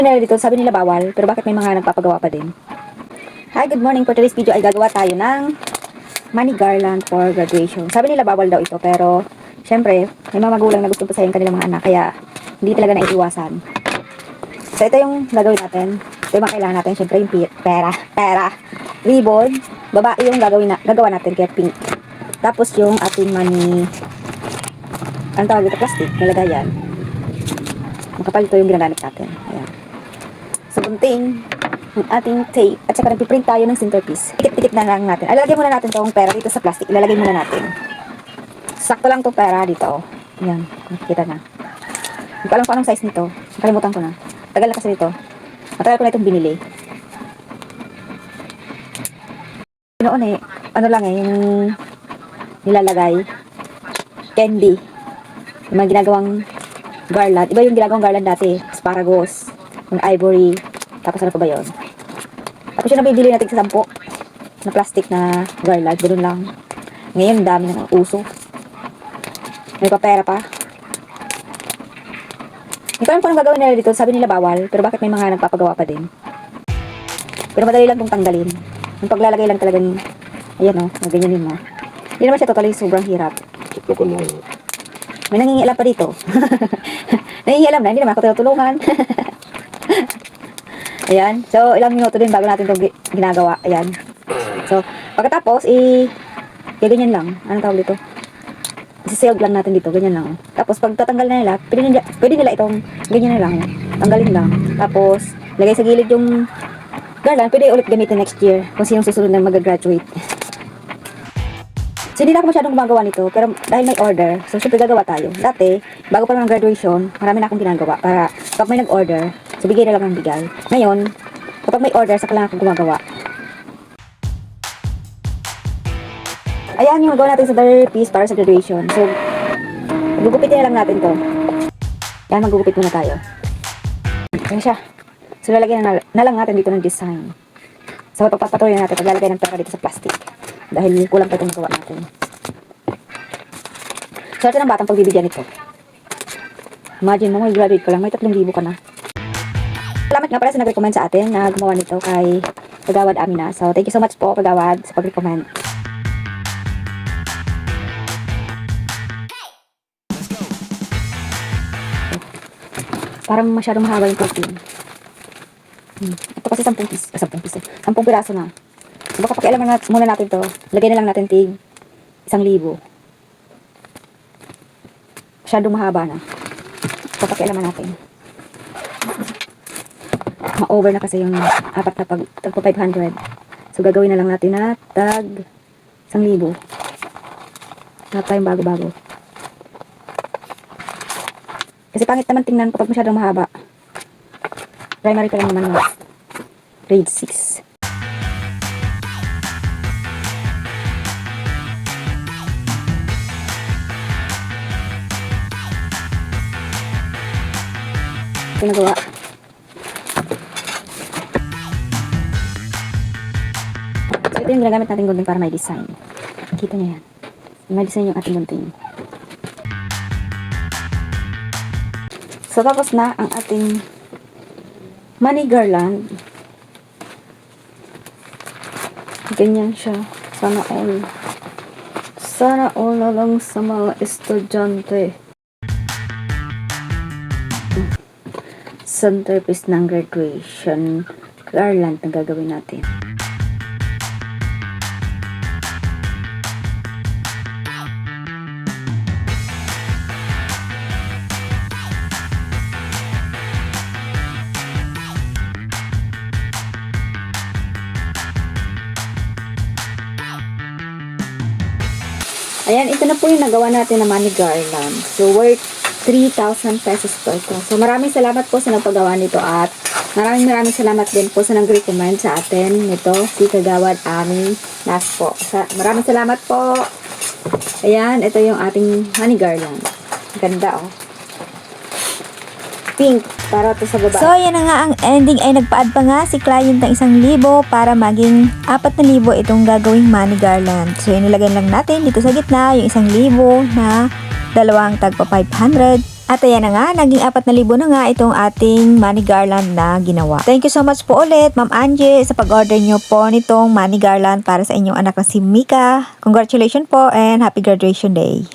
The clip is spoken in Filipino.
Dito, sabi nila bawal, pero bakit may mga nagpapagawa pa din? Hi, good morning. For today's video ay gagawa tayo ng money garland for graduation. Sabi nila bawal daw ito, pero syempre, may mga magulang na gustong pasayin kanilang mga anak, kaya hindi talaga naiiwasan. So, ito yung gagawin natin. Ito yung mga kailangan natin. Syempre, yung pera, ribbon, babae yung gagawa natin, kaya pink. Tapos yung ating money, ang tawag ito, plastic, nilagayan. Makapal ito yung ginagamit natin. Ayan. So, bunting, ang ating tape, at saka nagpiprint tayo ng centerpiece. Tikit-tikit na lang natin. Ilalagay muna natin itong pera dito sa plastic. Ilalagay muna natin. Sakto lang itong pera dito. Ayan, nakikita na. Hindi ko alam kung anong size nito. Nakalimutan ko na. Tagal na kasi nito. Matagal ko na itong binili. Noon eh, ano lang eh, yung nilalagay, candy. Yung mga ginagawang garland. Iba yung ginagawang garland dati. Asparagus, yung ivory. Tapos ano pa ba yun? Tapos yung nabibili natin sa 10 na plastic na garland. Ganun lang. Ngayon, dami na ng uso. May papera pa. Hindi ko alam kung anong gagawin nila dito. Sabi nila bawal. Pero bakit may mga nagpapagawa pa din? Pero madali lang itong tanggalin. Yung paglalagay lang talagang, ayan o, ganyanin mo. Hindi naman siya totally sobrang hirap. May nangingialam pa dito. Nangingialam na, hindi naman ako tinutulungan. Ayan. So, ilang minuto din bago natin itong ginagawa. Ayan. So, pagkatapos, ganyan lang. Anong tawag dito? Isisilg lang natin dito. Ganyan lang. Tapos, pag tatanggal na nila, pwede nila itong ganyan na lang. Tanggalin lang. Tapos, lagay sa gilid yung garland. Pwede ulit gamitin next year kung sinong susunod na mag-graduate. So, hindi na ako masyadong gumagawa nito. Pero, dahil may order, so, syempre gagawa tayo. Dati, bago pa ng graduation, marami na akong ginagawa. Para, kapag may nag-order, so, bigay na lang ng bigay. Ngayon, kapag may order, saka lang ako gumagawa. Ayan yung magawa natin sa piece para sa graduation. So, gugupitin na lang natin to. Yan, magugupit muna tayo. Ayan siya. So, lalagyan na lang natin dito ng design. So, pagpapatuloy natin, paglalagay ng pera dito sa plastic. Dahil kulang pa itong magawa natin. So, ito ng batang pagbibigyan ito. Imagine mo, may graduate ka lang, may 3,000 ka na. Salamat nga pala sa nag-recommend sa atin na gumawa nito kay Kagawad Amina. So, thank you so much po, Kagawad, sa pag-recommend. Parang masyadong mahaba yung protein. Ito kasi 10 piece. 10 piece. 10 piraso na. So, baka pakialaman muna natin to. Lagay na lang natin tig 1,000. Masyadong mahaba na. So, pakialaman natin. Ma-over na kasi yung apat na tag 500. So, gagawin na lang natin na tag 1,000. Lahat tayong bago-bago. Kasi pangit naman tingnan kapag masyadong mahaba. Primary pa lang naman mo. Grade 6. Ito nagawa. So, ito yung ginagamit natin gunting para may design. Kita niyo yan. May design yung ating gunting. So, tapos na ang ating money garland. Ganyan siya. Sana all. Sana all na lang sa mga estudyante. Centerpiece ng graduation garland na gagawin natin. Ayan, ito na po yung nagawa natin na money garland. So, worth 3,000 pesos po ito. So, maraming salamat po sa nagpagawa nito at maraming salamat din po sa nag-recommend sa atin nito, si Kagawad Ami Nas po. Maraming salamat po. Ayan, ito yung ating money garland. Ganda oh. Pink, para to sa baba. So, yan na nga ang ending ay nagpa-add pa nga si client ng 1,000 para maging 4,000 itong gagawing money garland. So, inilagay lang natin dito sa gitna yung 1,000 na dalawang tagpa 500 At ayan na nga, naging 4,000 na nga itong ating money garland na ginawa. Thank you so much po ulit, Ma'am Angie, sa pag-order nyo po nitong money garland para sa inyong anak na si Mika. Congratulations po and happy graduation day.